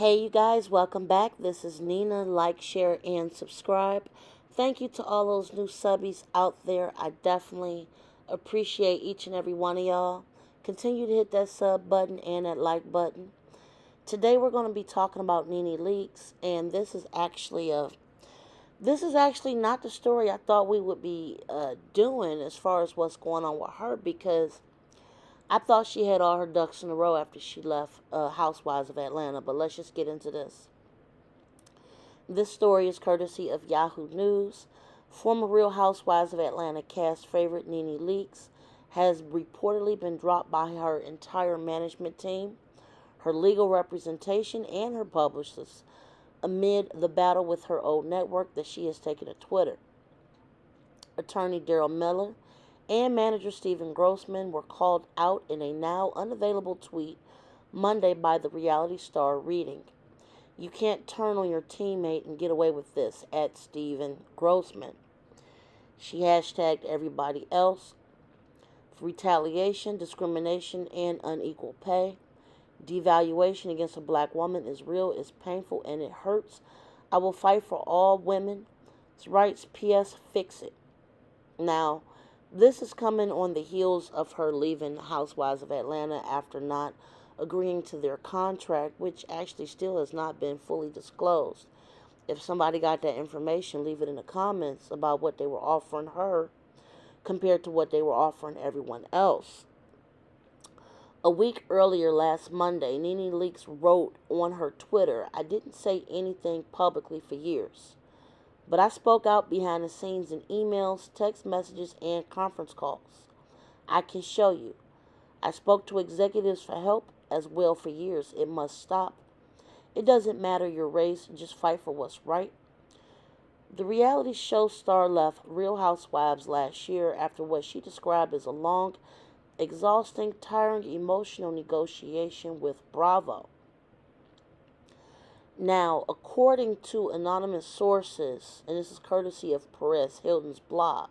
Hey, you guys, welcome back. This is Nina. Like, share, and subscribe. Thank you to all those new subbies out there. I definitely appreciate each and every one of y'all. Continue to hit that sub button and that like button. Today we're going to be talking about Nene Leakes, and this is actually not the story I thought we would be doing as far as what's going on with her, because I thought she had all her ducks in a row after she left Housewives of Atlanta. But let's just get into this. This story is courtesy of Yahoo News. Former Real Housewives of Atlanta cast favorite Nene Leakes has reportedly been dropped by her entire management team, her legal representation, and her publicists amid the battle with her old network that she has taken to Twitter. Attorney Daryl Miller and manager Stephen Grossman were called out in a now unavailable tweet Monday by the reality star, reading, "You can't turn on your teammate and get away with this," at Stephen Grossman. She hashtagged everybody else for retaliation, discrimination, and unequal pay. Devaluation against a black woman is real, it's painful, and it hurts. I will fight for all women's rights. P.S. Fix it. Now, this is coming on the heels of her leaving Housewives of Atlanta after not agreeing to their contract, which actually still has not been fully disclosed. If somebody got that information, leave it in the comments about what they were offering her compared to what they were offering everyone else. A week earlier, last Monday, Nene Leakes wrote on her Twitter, "I didn't say anything publicly for years, but I spoke out behind the scenes in emails, text messages, and conference calls. I can show you. I spoke to executives for help as well for years. It must stop. It doesn't matter your race, just fight for what's right." The reality show star left Real Housewives last year after what she described as a long, exhausting, tiring, emotional negotiation with Bravo. Now, according to anonymous sources, and this is courtesy of Perez Hilton's blog,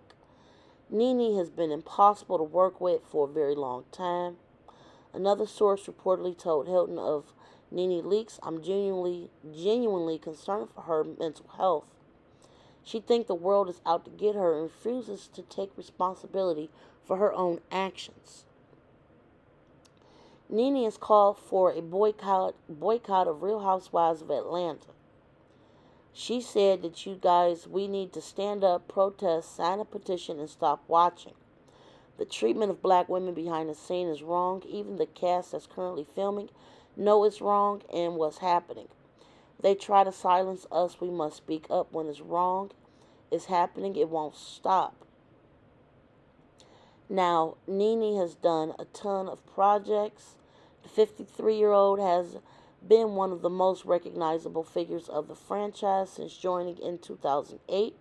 Nene has been impossible to work with for a very long time. Another source reportedly told Hilton of Nene Leakes, "I'm genuinely concerned for her mental health. She thinks the world is out to get her and refuses to take responsibility for her own actions." Nene has called for a boycott of Real Housewives of Atlanta. She said that, "You guys, we need to stand up, protest, sign a petition, and stop watching. The treatment of black women behind the scene is wrong. Even the cast that's currently filming know it's wrong and what's happening. They try to silence us. We must speak up when it's wrong. It's happening. It won't stop." Now, Nene has done a ton of projects. The 53-year-old has been one of the most recognizable figures of the franchise since joining in 2008.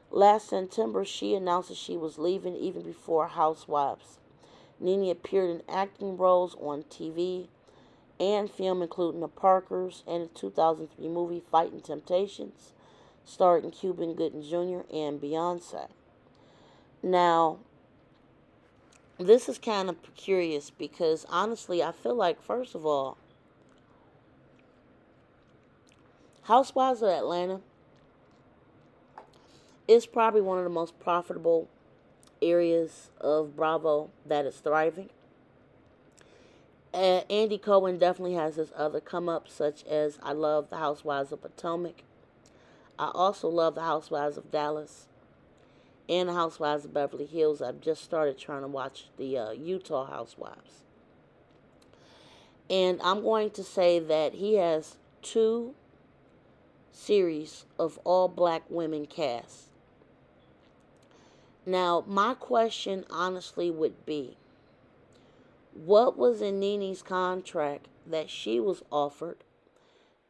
Last September, she announced that she was leaving even before Housewives. Nene appeared in acting roles on TV and film, including The Parkers and the 2003 movie Fighting Temptations, starring Cuba Gooding Jr. and Beyonce. Now, this is kind of curious because honestly, I feel like, first of all, Housewives of Atlanta is probably one of the most profitable areas of Bravo that is thriving. Andy Cohen definitely has his other come up, such as I love the Housewives of Potomac. I also love the Housewives of Dallas and the Housewives of Beverly Hills. I've just started trying to watch the Utah Housewives. And I'm going to say that he has two series of all black women cast. Now, my question honestly would be, what was in Nene's contract that she was offered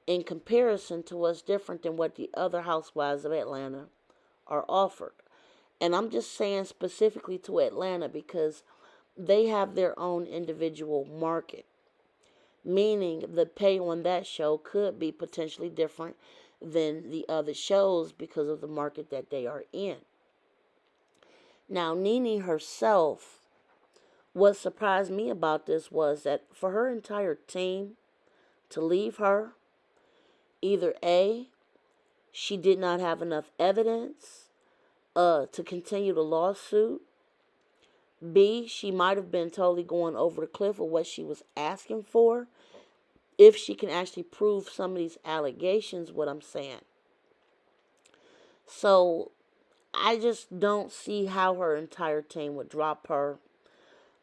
in comparison to what's different than what the other Housewives of Atlanta are offered? And I'm just saying specifically to Atlanta because they have their own individual market, meaning the pay on that show could be potentially different than the other shows because of the market that they are in. Now, Nene herself, what surprised me about this was that for her entire team to leave her Either A, she did not have enough evidence to continue the lawsuit. B, she might have been totally going over the cliff of what she was asking for. If she can actually prove some of these allegations, what I'm saying. So I just don't see how her entire team would drop her.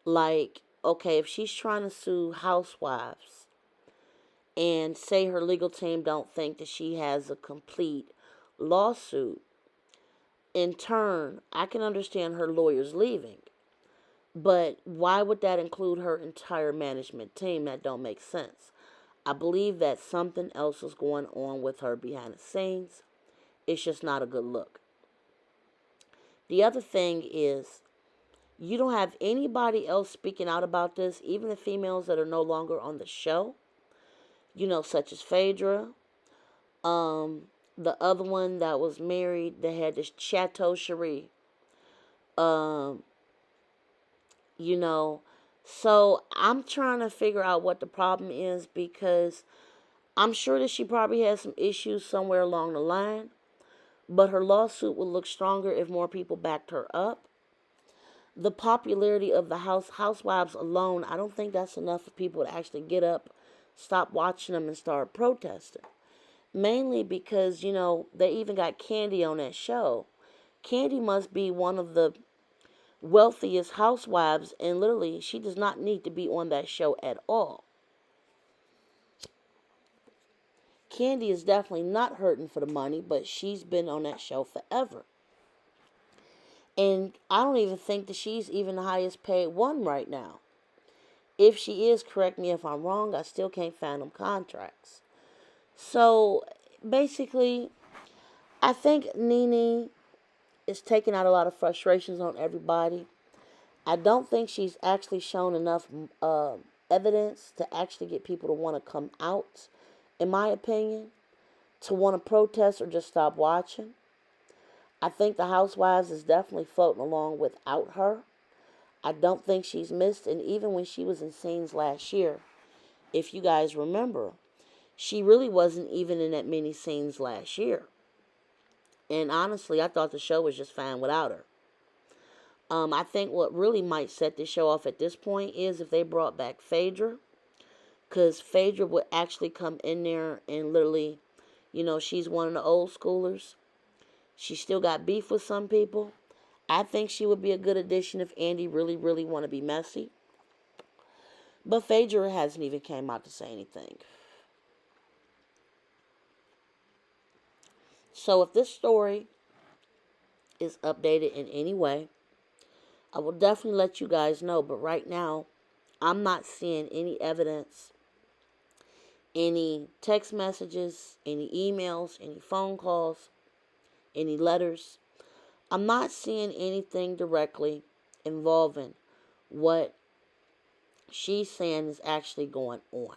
Like, okay, if she's trying to sue housewives and say her legal team don't think that she has a complete lawsuit, in turn, I can understand her lawyers leaving. But why would that include her entire management team? That don't make sense. I believe that something else is going on with her behind the scenes. It's just not a good look. The other thing is, you don't have anybody else speaking out about this, even the females that are no longer on the show, such as Phaedra, the other one that was married, that had this Chateau Cherie, um, you know. So I'm trying to figure out what the problem is, because I'm sure that she probably has some issues somewhere along the line, but her lawsuit would look stronger if more people backed her up. The popularity of the housewives alone, I don't think that's enough for people to actually get up, stop watching them, and start protesting. Mainly because, they even got Candy on that show. Candy must be one of the wealthiest housewives, and literally, she does not need to be on that show at all. Candy is definitely not hurting for the money, but she's been on that show forever. And I don't even think that she's even the highest paid one right now. If she is, correct me if I'm wrong, I still can't find them contracts. So, basically, I think Nene is taking out a lot of frustrations on everybody. I don't think she's actually shown enough evidence to actually get people to want to come out, in my opinion, to want to protest or just stop watching. I think the Housewives is definitely floating along without her. I don't think she's missed, and even when she was in scenes last year, if you guys remember, she really wasn't even in that many scenes last year. And honestly, I thought the show was just fine without her. I think what really might set the show off at this point is if they brought back Phaedra, because Phaedra would actually come in there and literally, she's one of the old schoolers. She still got beef with some people. I think she would be a good addition if Andy really, really want to be messy. But Phaedra hasn't even came out to say anything. So if this story is updated in any way, I will definitely let you guys know. But right now, I'm not seeing any evidence, any text messages, any emails, any phone calls, any letters. I'm not seeing anything directly involving what she's saying is actually going on.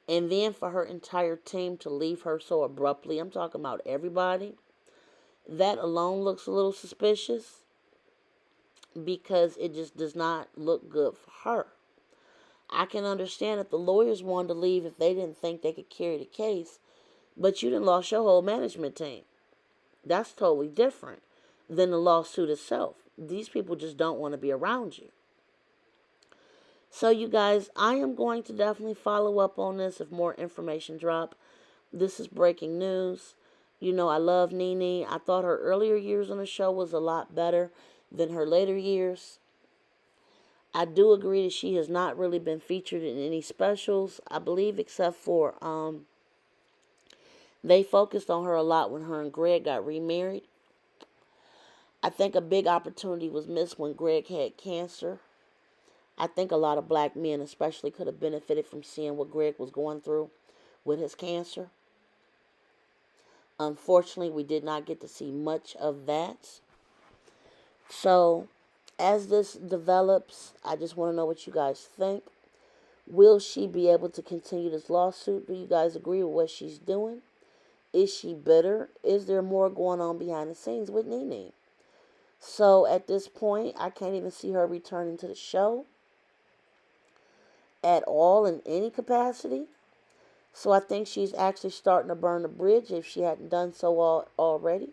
And then for her entire team to leave her so abruptly, I'm talking about everybody, that alone looks a little suspicious, because it just does not look good for her. I can understand if the lawyers wanted to leave if they didn't think they could carry the case, but you done lost your whole management team. That's totally different than the lawsuit itself. These people just don't want to be around you. So you guys, I am going to definitely follow up on this if more information drop. This is breaking news. I love Nene. I thought her earlier years on the show was a lot better than her later years. I do agree that she has not really been featured in any specials, I believe, except for they focused on her a lot when her and Greg got remarried. I think a big opportunity was missed when Greg had cancer. I think a lot of black men especially could have benefited from seeing what Greg was going through with his cancer. Unfortunately, we did not get to see much of that. So, as this develops, I just want to know what you guys think. Will she be able to continue this lawsuit? Do you guys agree with what she's doing? Is she bitter? Is there more going on behind the scenes with Nene? So at this point, I can't even see her returning to the show at all in any capacity. So I think she's actually starting to burn the bridge if she hadn't done so already.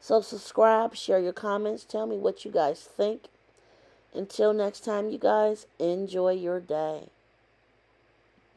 So subscribe, share your comments, tell me what you guys think. Until next time, you guys, enjoy your day.